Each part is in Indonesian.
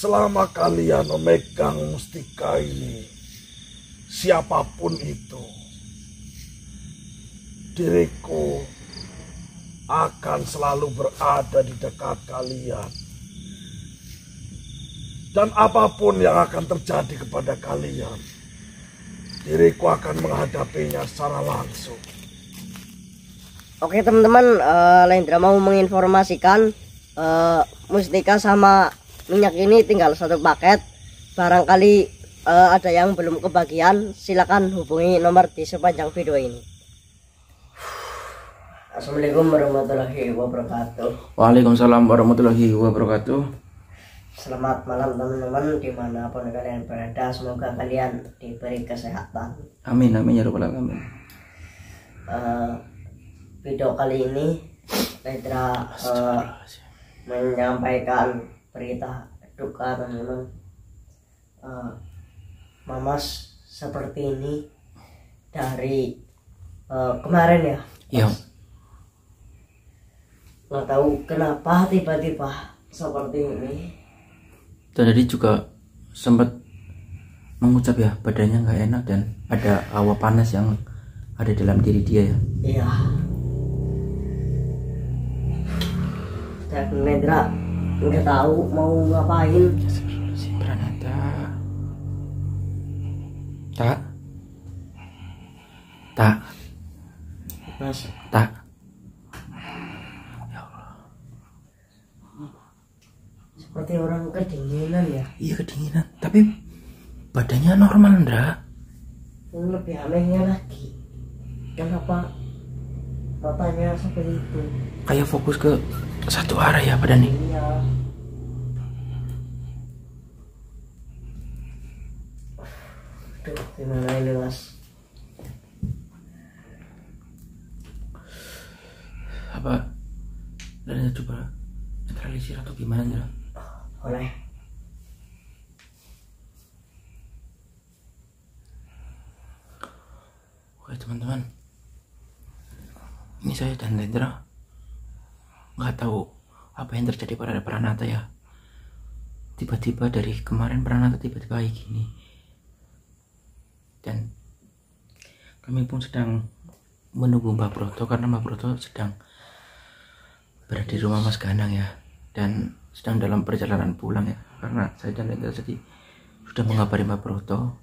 selama kalian memegang mustika ini, siapapun itu, diriku akan selalu berada di dekat kalian. Dan apapun yang akan terjadi kepada kalian, diriku akan menghadapinya secara langsung. Oke teman-teman, Lendra mau menginformasikan mustika sama minyak ini tinggal satu paket. Barangkali ada yang belum kebagian, silakan hubungi nomor di sepanjang video ini. Assalamualaikum warahmatullahi wabarakatuh. Waalaikumsalam warahmatullahi wabarakatuh. Selamat malam teman-teman, dimanapun kalian berada, semoga kalian diberi kesehatan. Amin amin ya rabbal alamin. Video kali ini Lendra menyampaikan berita duka teman-teman. Mamas seperti ini dari kemarin ya. Iya. Nggak tahu kenapa tiba-tiba seperti ini. Tadi juga sempat mengucap ya, badannya nggak enak dan ada hawa panas yang ada dalam diri dia ya. Iya. Dan Lendra nggak tahu mau ngapain. Si Pranata. Tak. Mas, Tak. seperti orang kedinginan ya. Iya kedinginan, tapi badannya normal, Ndra. Yang lebih anehnya lagi, kenapa matanya seperti itu? Kayak fokus ke satu arah ya badannya. Iya. Aduh, gimana ini mas? Apa? Dan coba netralisir atau gimana, Ndra? Boleh. Oke teman-teman, ini saya dan Lendra nggak tahu apa yang terjadi pada Pranata ya. Tiba-tiba dari kemarin Pranata tiba-tiba kayak gini, dan kami pun sedang menunggu Mbak Broto karena Mbak Broto sedang berada di rumah Mas Ganang ya, dan sedang dalam perjalanan pulang ya, karena saya dan Lendra tadi sudah mengabari Mbak Broto.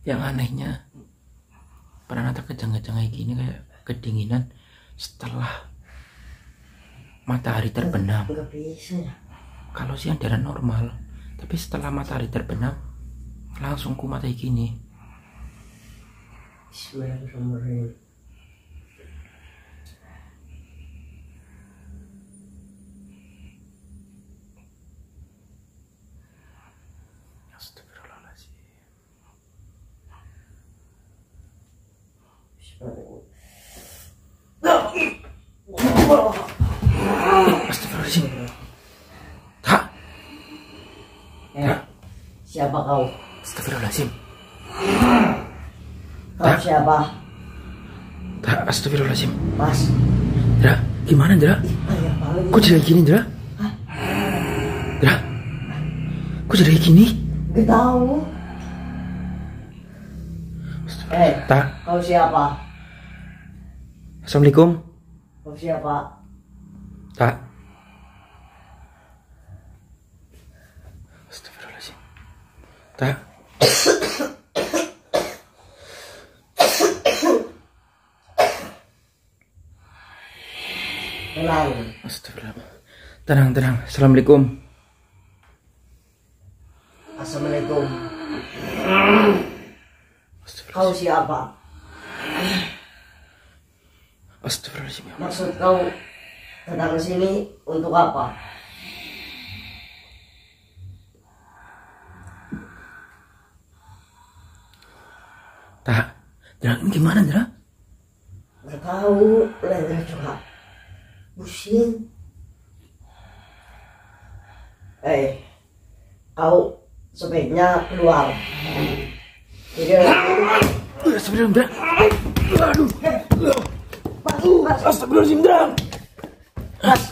Yang anehnya Pranata kejang-kejang kayak gini, kayak kedinginan setelah matahari terbenam. Nggak bisa ya. Kalau siang darah normal, tapi setelah matahari terbenam langsung kumat kayak gini. Bismillahirrahmanirrahim. Astagfirullahaladzim. Astagfirullahaladzim. Tak. Siapa kau? Astagfirullahaladzim. Kau siapa? Tak. Astagfirullahaladzim. Mas. Dra, gimana Dra? Ayah paling. Kok jadi kayak gini Dra? Dra, kok jadi kayak gini? Gak tahu. Tak. Kau siapa? Assalamualaikum. Kau siapa? Tak. Astagfirullahaladzim. Tak. Tenang. Astagfirullah. Tenang, tenang. Assalamualaikum. Assalamualaikum. Kau siapa? Astagfirullahaladzim. Ya Allah. Maksud kau datang ke sini untuk apa? Tak. Dra, ini gimana Dra? Gak tahu, Lendra juga pusing. Kau sebaiknya keluar. Jadi Astagfirullahaladzim. Aduh. Mas, Astagfirullahaladzim. Mas,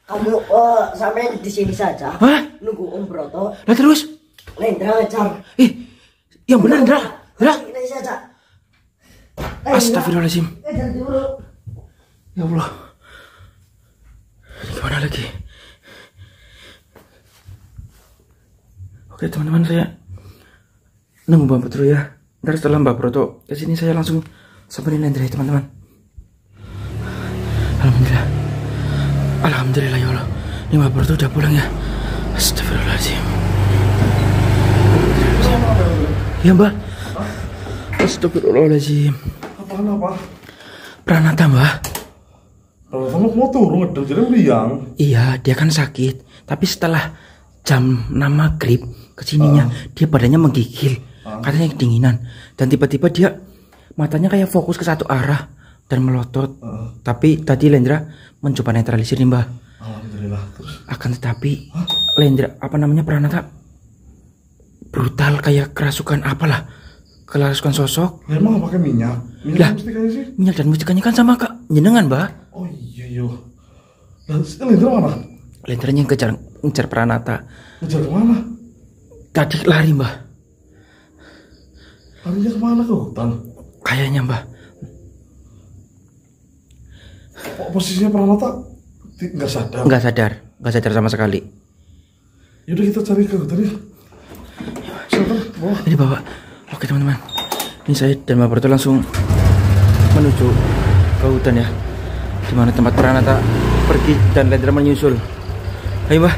kamu sampai di sini saja. Hah? Nunggu Om Broto. Lah terus? Lendra ngejar. Yang benar, Indra. Indra. Ini saja. Astagfirullahaladzim. Ngejar dulu. Ya Allah. Ini gimana lagi? Oke teman-teman, saya nunggu Mbak Putri ya. Ntar setelah Mbak Broto kesini saya langsung samperin Lendra ya teman-teman. Alhamdulillah. Alhamdulillah ya Allah. Ini Mbak Broto udah pulang ya. Astagfirullahaladzim. Ya Mbak. Astagfirullahaladzim. Apa? Pranata Mbak. Kalau kamu mau turun ngedel jadi meriang. Iya, dia kan sakit. Tapi setelah jam 6 maghrib kesininya, dia badannya menggigil. Katanya kedinginan. Dan tiba-tiba dia matanya kayak fokus ke satu arah dan melotot. Tapi tadi Lendra mencoba netralisir nih Mbak. Alhamdulillah. Terus? Akan tetapi Lendra, Pranata brutal kayak kerasukan apalah. Kerasukan sosok. Ya emang pakai minyak? Lah, mustikanya sih? minyak dan mustikanya kan sama Kak jenengan Mbak. Oh iya yo. Dan Lendra mana? Lendranya ngejar Pranata. Ngejar kemana? Tadi lari Mbak. Larinya kemana, ke hutan? Kayaknya Mbak. Kok posisinya Pranata nggak sadar? Nggak sadar sama sekali. Yaudah kita cari ke hutan ya. Silakan, bawa. Ini bawa. Oke teman-teman. Ini saya dan Mbak Broto langsung menuju ke hutan ya. Dimana tempat Pranata pergi dan Lendra menyusul. Ayo Mbak.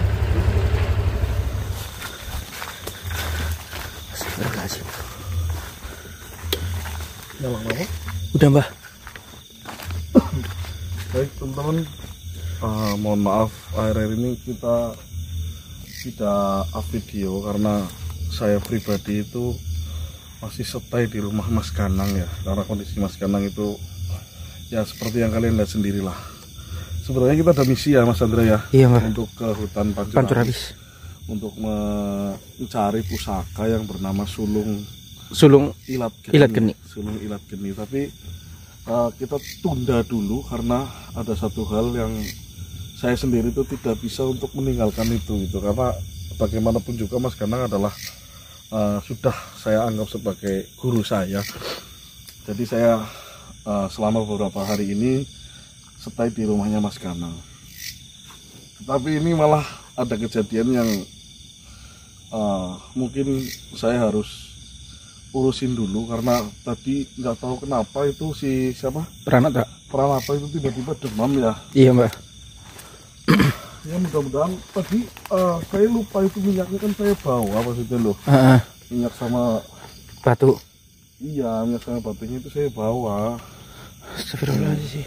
Astagfirullahaladzim. Udah Mbak. Baik teman-teman, mohon maaf akhir-akhir ini kita tidak up video karena saya pribadi itu masih stay di rumah Mas Ganang ya, karena kondisi Mas Ganang itu ya seperti yang kalian lihat sendirilah. Sebenarnya kita ada misi ya Mas Andra ya. Iya Mbak. Untuk ke hutan Pancurabis untuk mencari pusaka yang bernama sulung ilat geni. Sulung ilat geni. Tapi kita tunda dulu karena ada satu hal yang saya sendiri itu tidak bisa untuk meninggalkan itu gitu, karena bagaimanapun juga Mas Ganang adalah sudah saya anggap sebagai guru saya. Jadi saya selama beberapa hari ini stay di rumahnya Mas Ganang. Tapi ini malah ada kejadian yang mungkin saya harus urusin dulu, karena tadi nggak tahu kenapa itu si siapa Pranata itu tiba-tiba demam ya. Iya Mbak. Ya mudah-mudahan tadi saya lupa itu minyaknya kan saya bawa maksudnya loh. Minyak sama batu. Iya, minyak sama batunya itu saya bawa. Astagfirullahaladzim.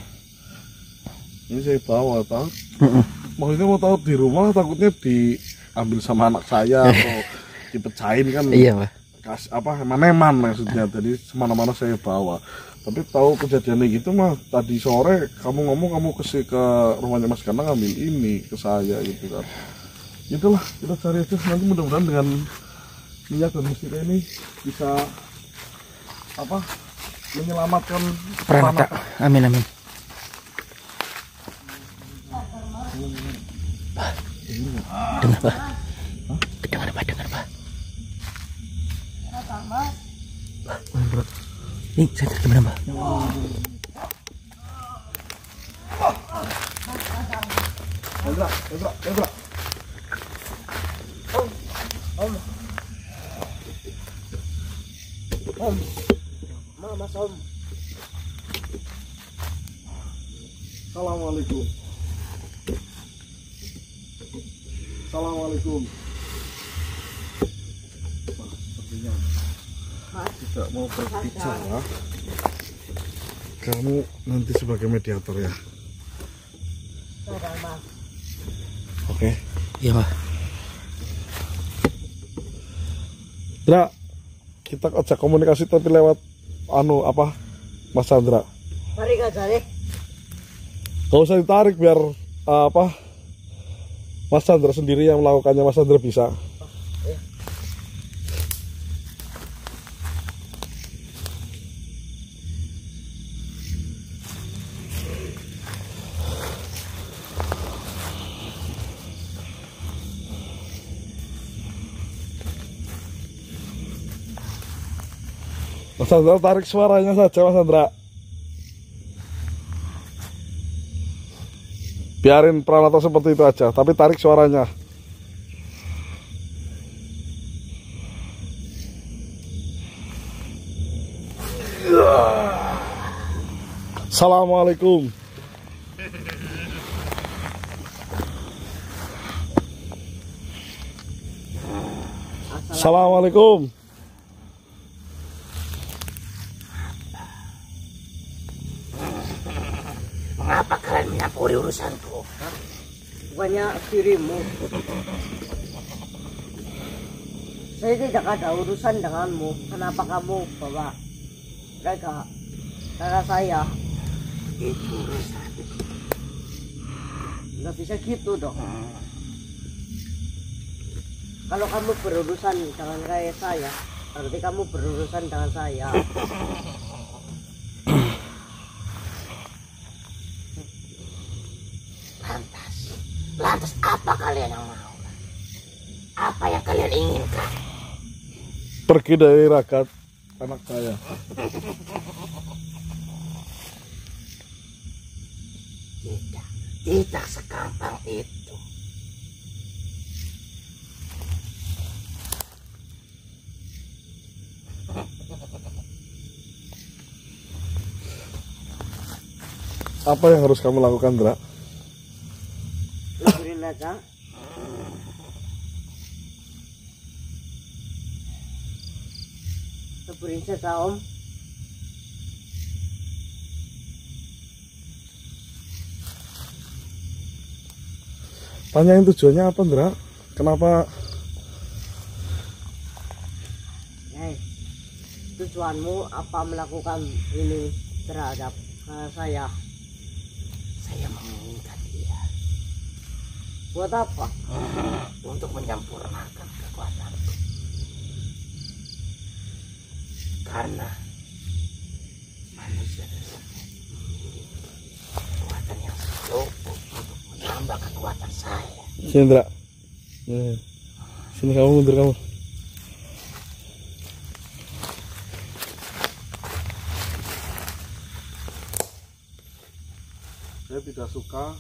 Ini saya bawa tahu. Maksudnya mau tahu di rumah takutnya diambil sama anak saya atau dipecahin kan. Iya Mbak. Eman-eman maksudnya. Jadi semana-mana saya bawa. Tapi tahu kejadiannya gitu mah tadi sore kamu ngomong kamu ke rumahnya Mas Ganang ngambil ini ke saya gitu kan. Itulah kita cari aja nanti, mudah-mudahan dengan minyak dan mustika ini bisa menyelamatkan Pranata. Amin amin. Dengar Pak. Dengar Pak. Ini saya dari mana Mbak? Lendra. Om. Mas Om. Assalamualaikum. Sepertinya tidak mau berbicara. Kamu nanti sebagai mediator ya. Oke. Iya Pak. Dra, kita ajak komunikasi tapi lewat Mas Chandra. Tarik aja deh. Gak usah ditarik biar Mas Chandra sendiri yang melakukannya. Mas Chandra bisa. Mas Chandra tarik suaranya saja, Mas Chandra. Biarin Pranoto seperti itu aja, tapi tarik suaranya. Assalamualaikum. Assalamualaikum. Mengapa kalian menyampuri urusanku? Bukannya dirimu. Saya tidak ada urusan denganmu. Kenapa kamu bawa mereka? Karena saya. Itu urusan. Nggak bisa gitu dong. Kalau kamu berurusan dengan kayak saya, berarti kamu berurusan dengan saya. Lantas apa kalian yang mau? Apa yang kalian inginkan? Pergi dari ragat anak saya. Tidak segampang itu. Apa yang harus kamu lakukan, Dra? Leburin aja. Leburin saja, Om. Tanyain tujuannya apa, Dra? Kenapa? Tujuanmu apa melakukan ini terhadap saya? Saya menginginkan dia. Buat apa? Untuk menyempurnakan kekuatanku. Karena manusia tersebut memiliki kekuatan yang cukup untuk menambah kekuatan saya. Sini, Dra. Sini kamu, mundur kamu. Saya tidak suka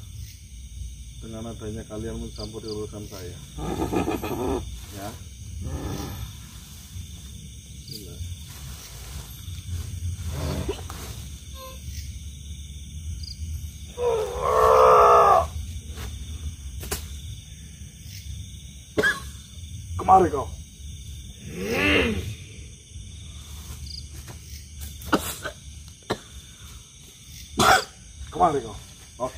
dengan adanya kalian mencampuri urusan saya. Ya. Bismillah. Kemari kau. Kemari kau. Oh.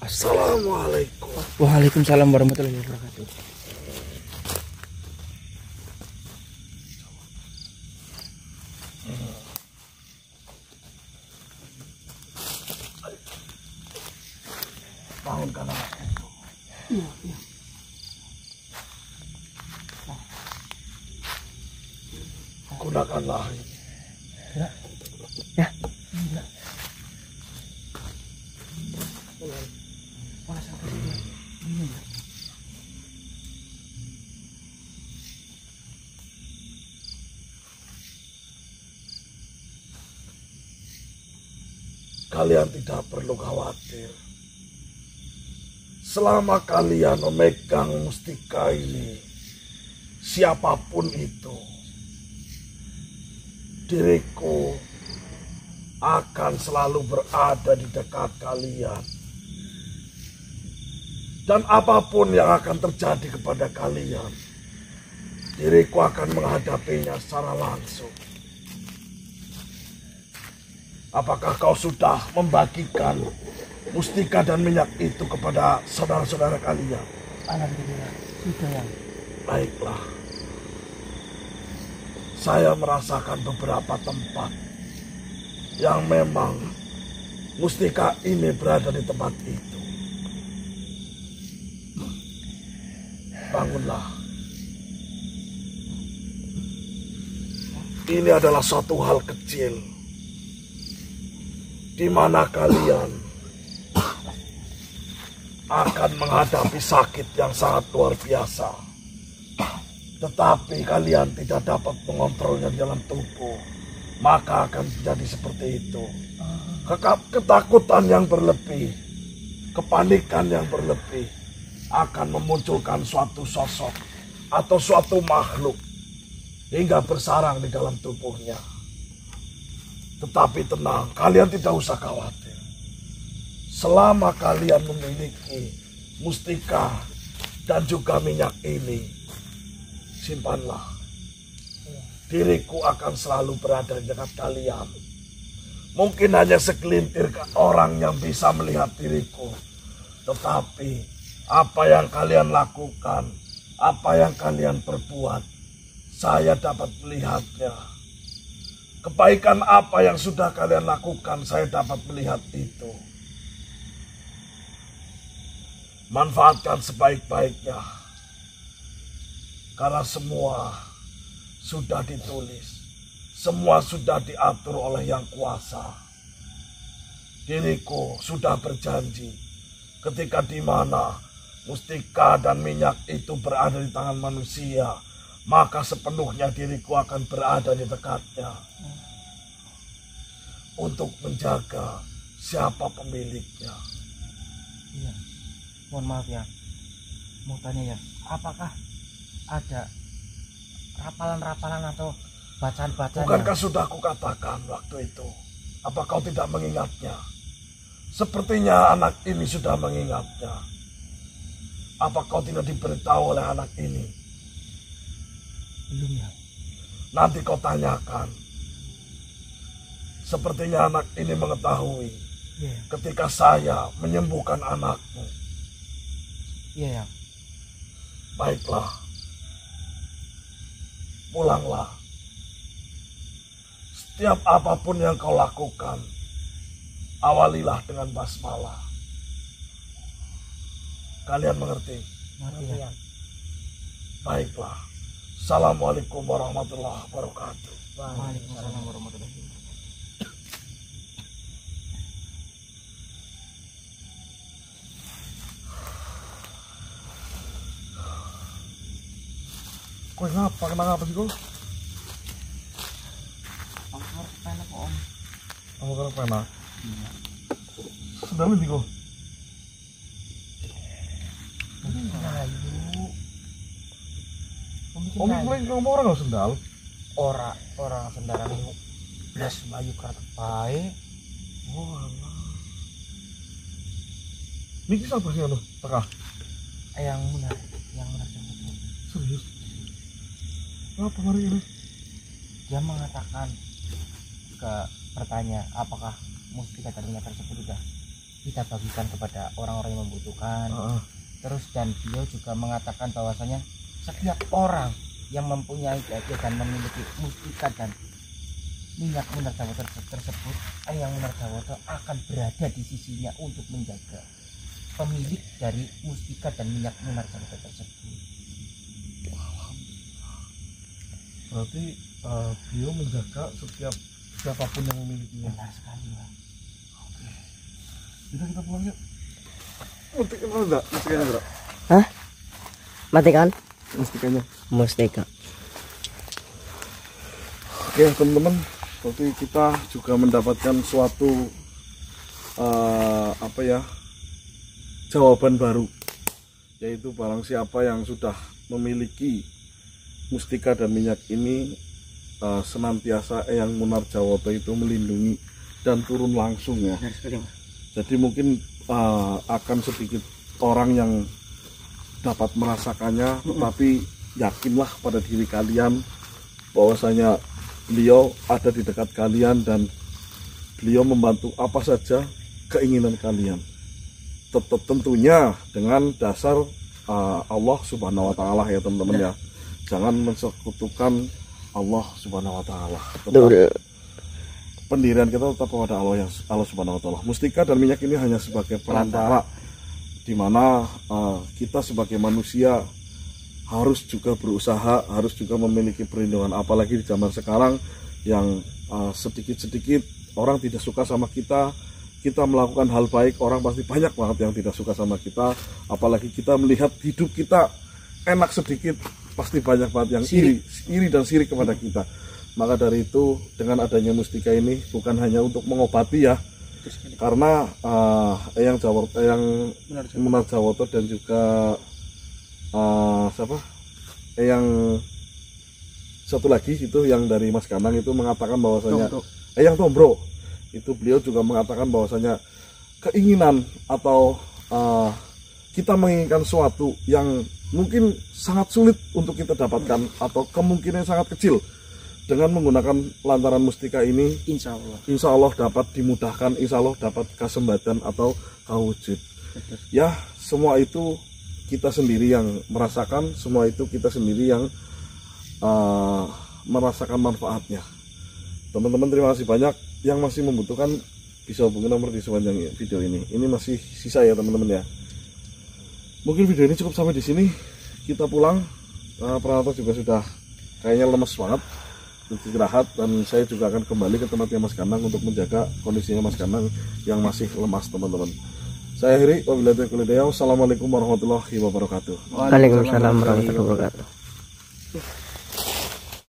Assalamualaikum. Waalaikumsalam warahmatullahi wabarakatuh. Bangunkan anakku. Iya. Gunakanlah ini. Ya. Kalian tidak perlu khawatir. Selama kalian memegang mustika ini, siapapun itu, diriku akan selalu berada di dekat kalian. Dan apapun yang akan terjadi kepada kalian, diriku akan menghadapinya secara langsung. Apakah kau sudah membagikan mustika dan minyak itu kepada saudara-saudara kalian? Alhamdulillah, sudah yang. Baiklah. Saya merasakan beberapa tempat yang memang mustika ini berada di tempat itu. Bangunlah. Ini adalah suatu hal kecil di mana kalian akan menghadapi sakit yang sangat luar biasa. Tetapi kalian tidak dapat mengontrolnya di dalam tubuh, maka akan menjadi seperti itu. Ketakutan yang berlebih, kepanikan yang berlebih akan memunculkan suatu sosok atau suatu makhluk hingga bersarang di dalam tubuhnya. Tetapi tenang, kalian tidak usah khawatir. Selama kalian memiliki mustika dan juga minyak ini, simpanlah. Diriku akan selalu berada di dekat kalian. Mungkin hanya segelintir orang yang bisa melihat diriku. Tetapi apa yang kalian lakukan, apa yang kalian perbuat, saya dapat melihatnya. Kebaikan apa yang sudah kalian lakukan, saya dapat melihat itu. Manfaatkan sebaik-baiknya. Karena semua sudah ditulis. Semua sudah diatur oleh Yang Kuasa. Diriku sudah berjanji ketika di mana mustika dan minyak itu berada di tangan manusia, maka sepenuhnya diriku akan berada di dekatnya untuk menjaga siapa pemiliknya. Iya, mohon maaf ya, mau tanya ya, apakah ada rapalan-rapalan atau bacaan-bacaan? Bukankah sudah aku katakan waktu itu? Apa kau tidak mengingatnya? Sepertinya anak ini sudah mengingatnya. Apa kau tidak diberitahu oleh anak ini? Belum ya. Nanti kau tanyakan. Sepertinya anak ini mengetahui ketika saya menyembuhkan anakmu. Iya ya. Baiklah. Pulanglah. Setiap apapun yang kau lakukan, awalilah dengan basmalah. Kalian mengerti? Mengerti ya. Baiklah. Assalamualaikum warahmatullahi wabarakatuh. Waalaikumsalam warahmatullahi wabarakatuh. Kau ngapa? Kenapa sih kau? Aku pernah kok om. Kamu kan pernah? Iya. Sudah lebih kau? Om mulai ngomong orang nggak sendal? Orang sendaran itu belas bayu kata baik. Oh alah. Niki siapa sih anu? Tengah. Yang benar jangan. Serius? Apa hari ini? Dia mengatakan ke bertanya apakah mustika tadinya tersebut sudah kita bagikan kepada orang-orang yang membutuhkan. Terus dan beliau juga mengatakan bahwasanya setiap orang yang mempunyai dan memiliki mustika dan minyak Munarjawata tersebut, yang Munarjawata akan berada di sisinya untuk menjaga pemilik dari mustika dan minyak Munarjawata tersebut. Berarti beliau menjaga setiap siapapun yang memilikinya. Benar sekali ya. Oke. Kita pulang yuk. Mustikanya enggak? Mustikanya enggak? Hah? Matikan? Mustikanya. Mustika. Oke teman-teman, berarti kita juga mendapatkan suatu jawaban baru, yaitu barang siapa yang sudah memiliki mustika dan minyak ini, senantiasa Eyang Munarjawata itu melindungi dan turun langsung ya. Jadi mungkin akan sedikit orang yang dapat merasakannya, tetapi yakinlah pada diri kalian bahwasanya beliau ada di dekat kalian dan beliau membantu apa saja keinginan kalian. Tentunya dengan dasar Allah Subhanahu wa taala ya teman-teman ya. Jangan mensekutukan Allah Subhanahu wa taala. Pendirian kita tetap kepada Allah Subhanahu wa taala. Mustika dan minyak ini hanya sebagai perantara di mana kita sebagai manusia harus juga berusaha, harus juga memiliki perlindungan, apalagi di zaman sekarang yang sedikit-sedikit orang tidak suka sama kita melakukan hal baik, orang pasti banyak banget yang tidak suka sama kita, apalagi kita melihat hidup kita enak sedikit, pasti banyak banget yang iri dan sirik kepada kita. Maka dari itu dengan adanya mustika ini bukan hanya untuk mengobati ya, karena Eyang Munar Jawoto dan juga Eyang satu lagi itu yang dari Mas Kanang itu mengatakan bahwasanya Eyang Tombro itu beliau juga mengatakan bahwasanya keinginan atau kita menginginkan sesuatu yang mungkin sangat sulit untuk kita dapatkan atau kemungkinan sangat kecil, dengan menggunakan lantaran mustika ini insya Allah dapat dimudahkan, insya Allah dapat kasembatan atau kawujud. Ya, semua itu kita sendiri yang merasakan, semua itu kita sendiri yang merasakan manfaatnya. Teman-teman terima kasih banyak. Yang masih membutuhkan bisa hubungi nomor di sepanjang video ini. Ini masih sisa ya teman-teman ya. Mungkin video ini cukup sampai di sini. Kita pulang. Pranata juga sudah kayaknya lemes banget, istirahat, dan saya juga akan kembali ke tempatnya Mas Kanang untuk menjaga kondisinya Mas Kanang yang masih lemas teman-teman. Saya akhiri, wabillahi taufiq wal hidayah. Wassalamualaikum warahmatullahi wabarakatuh. Waalaikumsalam warahmatullahi wabarakatuh.